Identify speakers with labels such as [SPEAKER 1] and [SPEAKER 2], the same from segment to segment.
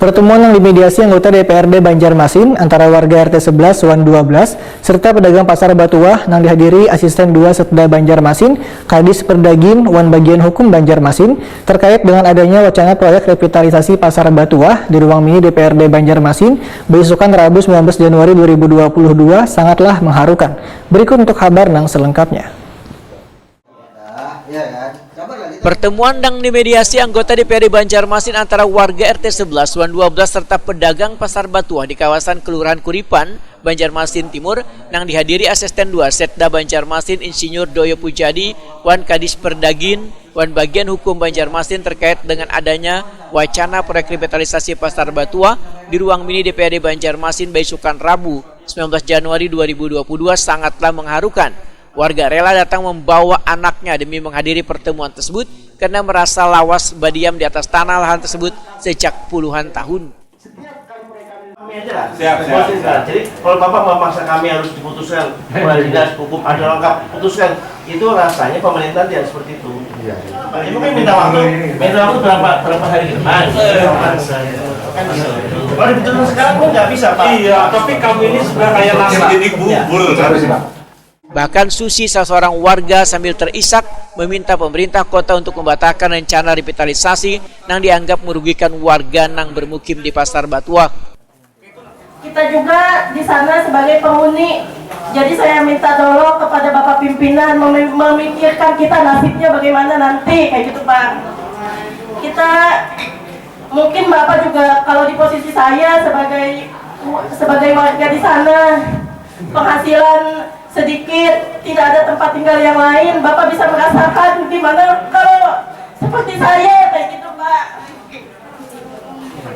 [SPEAKER 1] Pertemuan yang dimediasi anggota DPRD Banjarmasin antara warga RT 11 Wan 12 serta pedagang pasar Batuah yang dihadiri Asisten 2 Setda Banjarmasin, Kadis Perdagin Wan Bagian Hukum Banjarmasin terkait dengan adanya wacana proyek revitalisasi pasar Batuah di ruang mini DPRD Banjarmasin besukan Rabu 19 Januari 2022 sangatlah mengharukan. Berikut untuk kabar yang selengkapnya.
[SPEAKER 2] Pertemuan yang dimediasi anggota DPRD Banjarmasin antara warga RT 11 Wan 12 serta pedagang pasar Batuah di kawasan Kelurahan Kuripan, Banjarmasin Timur yang dihadiri Asisten 2 Setda Banjarmasin Insinyur Doyo Pujadi, Wan Kadis Perdagin, Wan Bagian Hukum Banjarmasin terkait dengan adanya wacana proyek revitalisasi pasar Batuah di ruang mini DPRD Banjarmasin besukan Rabu 19 Januari 2022 sangatlah mengharukan. Warga rela datang membawa anaknya demi menghadiri pertemuan tersebut karena merasa lawas berdiam di atas tanah lahan tersebut sejak puluhan tahun.
[SPEAKER 3] Siap. Jadi kalau Bapak memaksa kami harus diputuskan oleh dinas hukum ada lengkap putuskan, itu rasanya pemerintahan tidak seperti itu. Ibu kan minta waktu berapa hari ke depan? Kalau diputuskan sekarang pun nggak bisa, Pak.
[SPEAKER 4] Iya, tapi kami ini sudah kayak nasi jadi bubur.
[SPEAKER 2] Bahkan Susi, salah seorang warga sambil terisak meminta pemerintah kota untuk membatalkan rencana revitalisasi yang dianggap merugikan warga yang bermukim di pasar Batuah.
[SPEAKER 5] Kita juga di sana sebagai penghuni, jadi saya minta tolong kepada Bapak pimpinan memikirkan kita nasibnya bagaimana nanti, kayak gitu Pak. Kita mungkin Bapak juga kalau di posisi saya sebagai warga di sana, penghasilan sedikit, tidak ada tempat tinggal yang lain, Bapak bisa merasakan gimana kalau seperti saya kayak gitu Pak.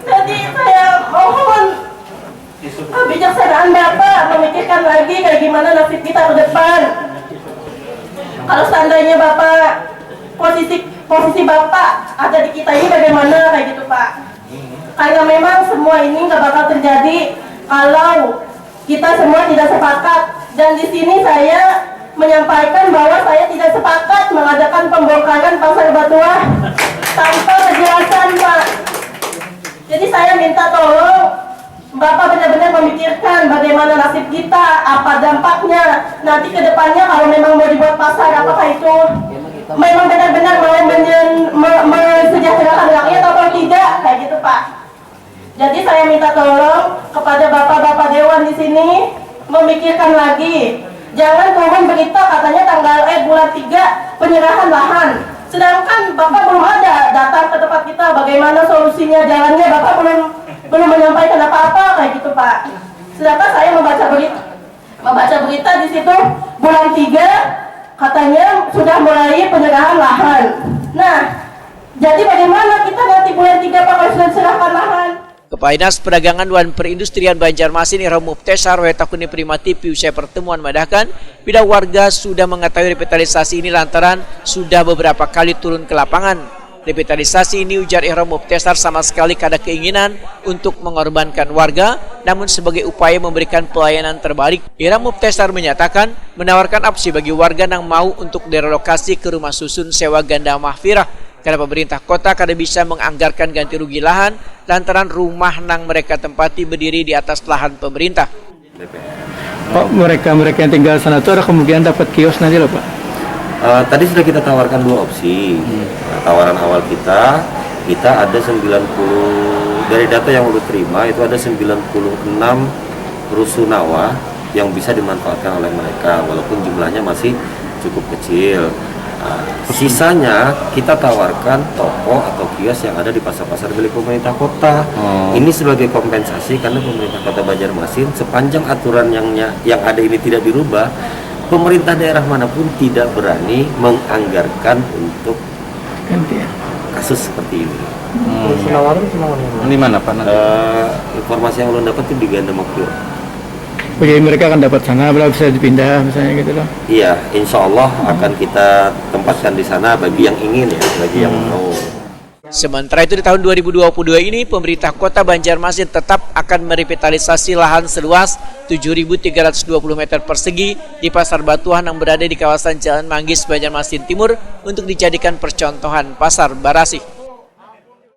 [SPEAKER 5] Jadi saya mohon kebijaksanaan Bapak memikirkan lagi kayak gimana nasib kita ke depan. Kalau seandainya Bapak posisi Bapak ada di kita ini bagaimana kayak gitu Pak. Karena memang semua ini nggak bakal terjadi kalau kita semua tidak sepakat. Dan di sini saya menyampaikan bahwa saya tidak sepakat mengadakan pembongkaran pasar Batuah tanpa kejelasan Pak. Jadi saya minta tolong Bapak benar-benar memikirkan bagaimana nasib kita, apa dampaknya nanti ke depannya kalau memang mau dibuat pasar, apakah itu memang benar-benar mensejahterakan rakyat atau tidak, kayak gitu Pak. Jadi saya minta tolong kepada Bapak-Bapak Dewan di sini memikirkan lagi. Jangan turun berita katanya bulan 3 penyerahan lahan. Sedangkan Bapak belum ada datang ke tempat kita bagaimana solusinya, jalannya Bapak belum menyampaikan apa-apa kayak gitu Pak. Sedangkan saya membaca berita di situ bulan 3 katanya sudah mulai penyerahan lahan. Nah, jadi bagaimana kita nanti bulan 3 Pak kalau sudah serahkan lahan?
[SPEAKER 2] Kepala Dinas Perdagangan dan Perindustrian Banjarmasin Ihram Muftesar Wetakuni Primati usai pertemuan madahkan bila warga sudah mengetahui revitalisasi ini lantaran sudah beberapa kali turun ke lapangan. Revitalisasi ini ujar Ihram Muftesar sama sekali kada keinginan untuk mengorbankan warga, namun sebagai upaya memberikan pelayanan terbaik. Ihram Muftesar menyatakan menawarkan opsi bagi warga yang mau untuk direlokasi ke rumah susun sewa ganda mahfirah. Karena pemerintah kota kada bisa menganggarkan ganti rugi lahan lantaran rumah yang mereka tempati berdiri di atas lahan pemerintah.
[SPEAKER 1] Pak, mereka yang tinggal sana itu ada kemungkinan dapat kios nanti loh Pak?
[SPEAKER 6] Tadi sudah kita tawarkan 2 opsi. Nah, tawaran awal kita ada 90, dari data yang udah terima itu ada 96 rusunawa yang bisa dimanfaatkan oleh mereka walaupun jumlahnya masih cukup kecil. Sisanya kita tawarkan toko atau kios yang ada di pasar-pasar milik pemerintah kota. Ini sebagai kompensasi karena pemerintah kota Banjarmasin sepanjang aturan yang ada ini tidak dirubah, pemerintah daerah manapun tidak berani menganggarkan untuk kasus seperti ini.
[SPEAKER 1] Di mana Pak?
[SPEAKER 6] Informasi yang belum dapat itu di Ganda Mahfirah.
[SPEAKER 1] Jadi mereka akan dapat sana, bisa dipindah misalnya gitu loh.
[SPEAKER 6] Iya, insya Allah akan kita tempatkan di sana bagi yang ingin ya, bagi yang mau.
[SPEAKER 2] Sementara itu di tahun 2022 ini pemerintah kota Banjarmasin tetap akan merevitalisasi lahan seluas 7.320 meter persegi di pasar Batuah yang berada di kawasan Jalan Manggis Banjarmasin Timur untuk dijadikan percontohan pasar Barasih.